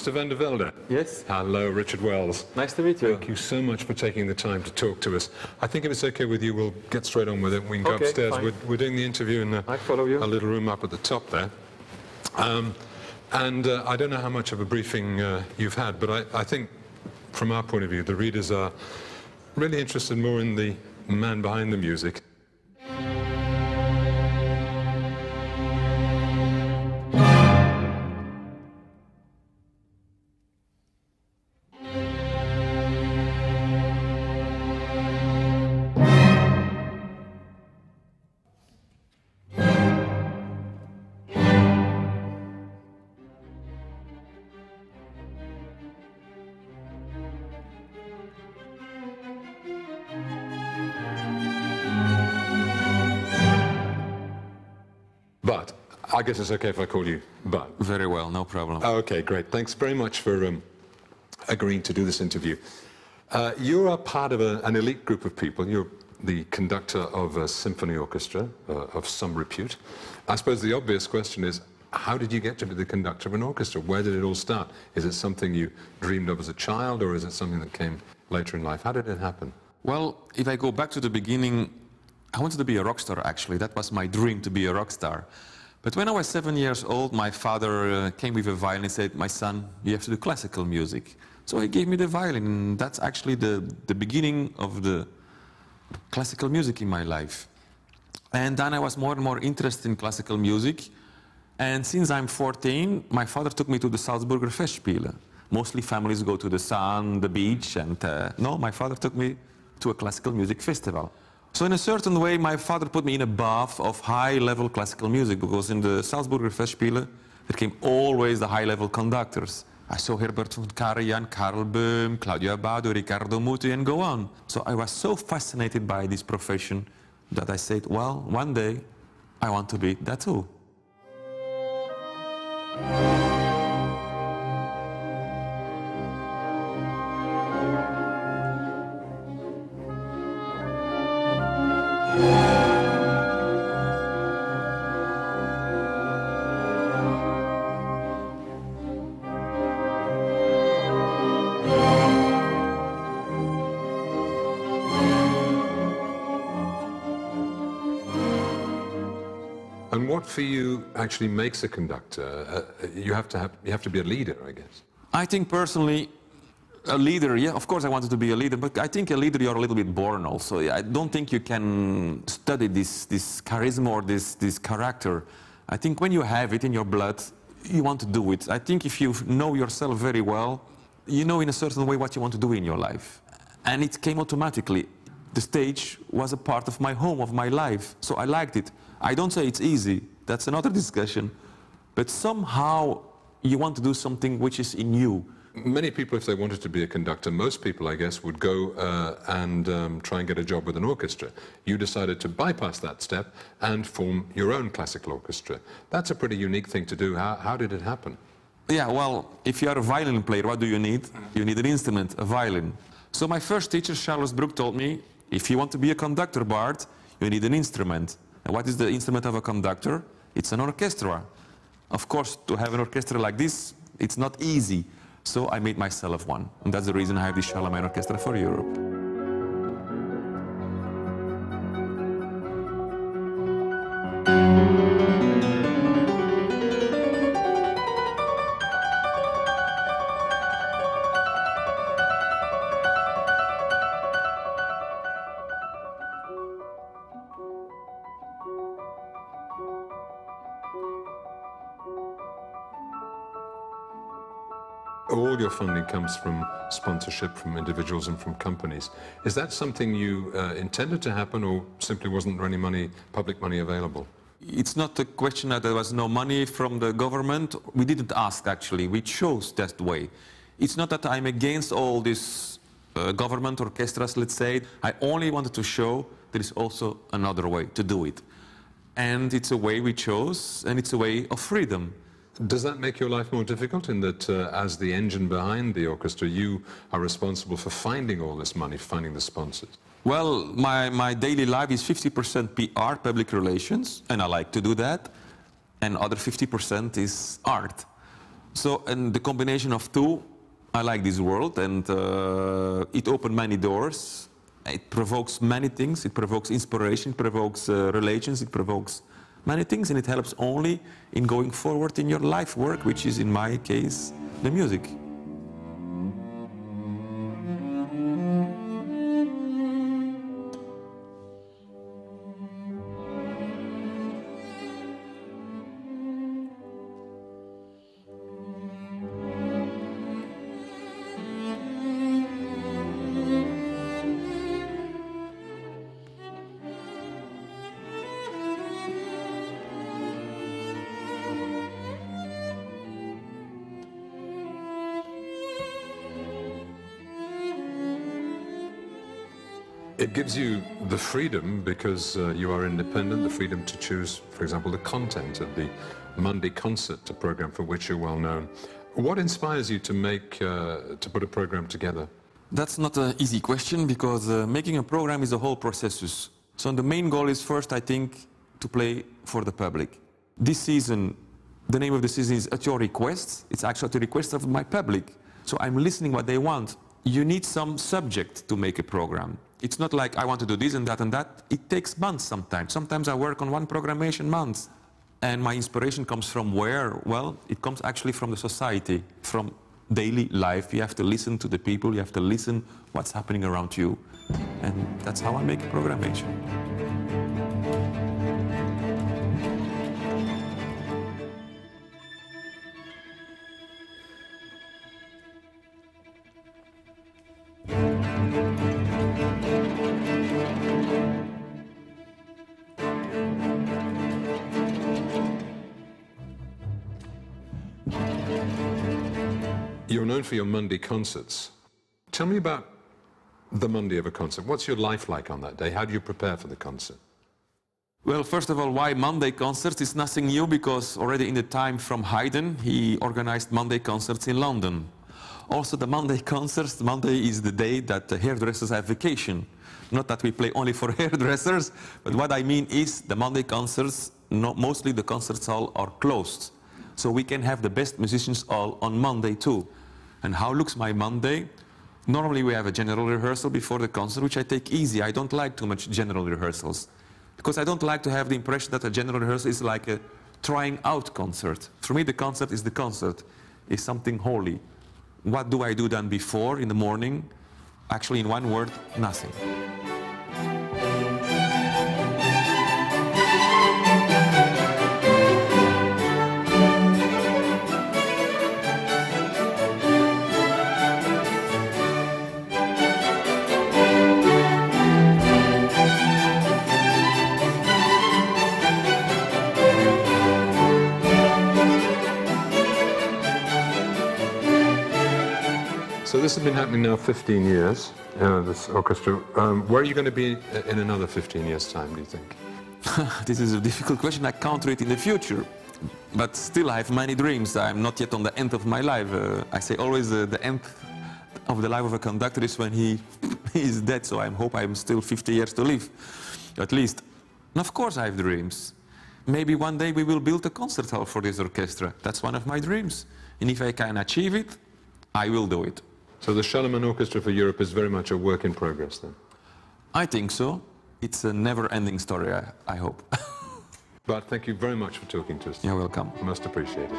Mr. van der Velde. Yes. Hello, Richard Wells. Nice to meet you. Thank you so much for taking the time to talk to us. I think if it's okay with you, we'll get straight on with it. We can go upstairs. We're doing the interview in I follow you. a little room up at the top there. I don't know how much of a briefing you've had, but I think from our point of view, the readers are really interested more in the man behind the music. But I guess it's okay if I call you But. Very well, no problem. Oh, okay, great. Thanks very much for agreeing to do this interview. You are part of an elite group of people. You're the conductor of a symphony orchestra of some repute. I suppose the obvious question is, how did you get to be the conductor of an orchestra? Where did it all start? Is it something you dreamed of as a child, or is it something that came later in life? How did it happen? Well, if I go back to the beginning, I wanted to be a rock star, actually. That was my dream, to be a rock star. But when I was 7 years old, my father came with a violin and said, "My son, you have to do classical music." So he gave me the violin, and that's actually the beginning of the classical music in my life. And then I was more and more interested in classical music. And since I'm 14, my father took me to the Salzburger Festspiele. Mostly families go to the sun, the beach, and no, my father took me to a classical music festival. So in a certain way, my father put me in a bath of high-level classical music, because in the Salzburger Festspiele, there came always the high-level conductors. I saw Herbert von Karajan, Karl Böhm, Claudio Abbado, Riccardo Muti, and go on. So I was so fascinated by this profession that I said, well, one day, I want to be that too. And what for you actually makes a conductor? You have to be a leader, I guess. I think personally, a leader, yeah, of course I wanted to be a leader, but I think a leader, you're a little bit born also. I don't think you can study this charisma or this character. I think when you have it in your blood, you want to do it. I think if you know yourself very well, you know in a certain way what you want to do in your life. And it came automatically. The stage was a part of my home, of my life, so I liked it. I don't say it's easy, that's another discussion, but somehow you want to do something which is in you. Many people, if they wanted to be a conductor, most people, I guess, would go and try and get a job with an orchestra. You decided to bypass that step and form your own classical orchestra. That's a pretty unique thing to do. How did it happen? Yeah, well, if you are a violin player, what do you need? You need an instrument, a violin. So my first teacher, Charles Brook, told me, if you want to be a conductor, Bart, you need an instrument. And what is the instrument of a conductor? It's an orchestra. Of course, to have an orchestra like this, it's not easy. So I made myself one. And that's the reason I have the Charlemagne Orchestra for Europe. All your funding comes from sponsorship, from individuals and from companies. Is that something you intended to happen, or simply wasn't there any money, public money available? It's not a question that there was no money from the government. We didn't ask, actually. We chose that way. It's not that I'm against all these government orchestras, let's say. I only wanted to show there is also another way to do it. And it's a way we chose, and it's a way of freedom. Does that make your life more difficult in that as the engine behind the orchestra, you are responsible for finding all this money, finding the sponsors? Well, my daily life is 50% PR, public relations, and I like to do that, and other 50% is art. So, and the combination of two, I like this world, and it opened many doors. It provokes many things. It provokes inspiration, it provokes relations, it provokes many things, and it helps only in going forward in your life work, which is, in my case, the music. It gives you the freedom, because you are independent, the freedom to choose, for example, the content of the Monday concert program for which you're well known. What inspires you to put a program together? That's not an easy question, because making a program is a whole process. So the main goal is first, I think, to play for the public. This season, the name of the season is At Your Request. It's actually at the request of my public. So I'm listening what they want. You need some subject to make a program. It's not like I want to do this and that and that. It takes months sometimes. Sometimes I work on one programmation months. And my inspiration comes from where? Well, it comes actually from the society, from daily life. You have to listen to the people, you have to listen what's happening around you. And that's how I make a programmation. You're known for your Monday concerts. Tell me about the Monday of a concert. What's your life like on that day? How do you prepare for the concert? Well, first of all, why Monday concerts? It's nothing new, because already in the time from Haydn, he organized Monday concerts in London. Also, the Monday concerts, Monday is the day that the hairdressers have vacation. Not that we play only for hairdressers, but what I mean is the Monday concerts, mostly the concerts hall are closed. So we can have the best musicians all on Monday too. And how looks my Monday? Normally we have a general rehearsal before the concert, which I take easy. I don't like too much general rehearsals, because I don't like to have the impression that a general rehearsal is like a trying out concert. For me, the concert is the concert, is something holy. What do I do then before in the morning? Actually, in one word, nothing. So this has been happening now 15 years, this orchestra. Where are you going to be in another 15 years' time, do you think? This is a difficult question. I can't read in the future. But still, I have many dreams. I'm not yet on the end of my life. I say always the end of the life of a conductor is when he is dead. So I hope I'm still 50 years to live, at least. And of course I have dreams. Maybe one day we will build a concert hall for this orchestra. That's one of my dreams. And if I can achieve it, I will do it. So the Charlemagne Orchestra for Europe is very much a work in progress then? I think so. It's a never-ending story, I hope. Bart, thank you very much for talking to us. You're welcome. Most appreciated.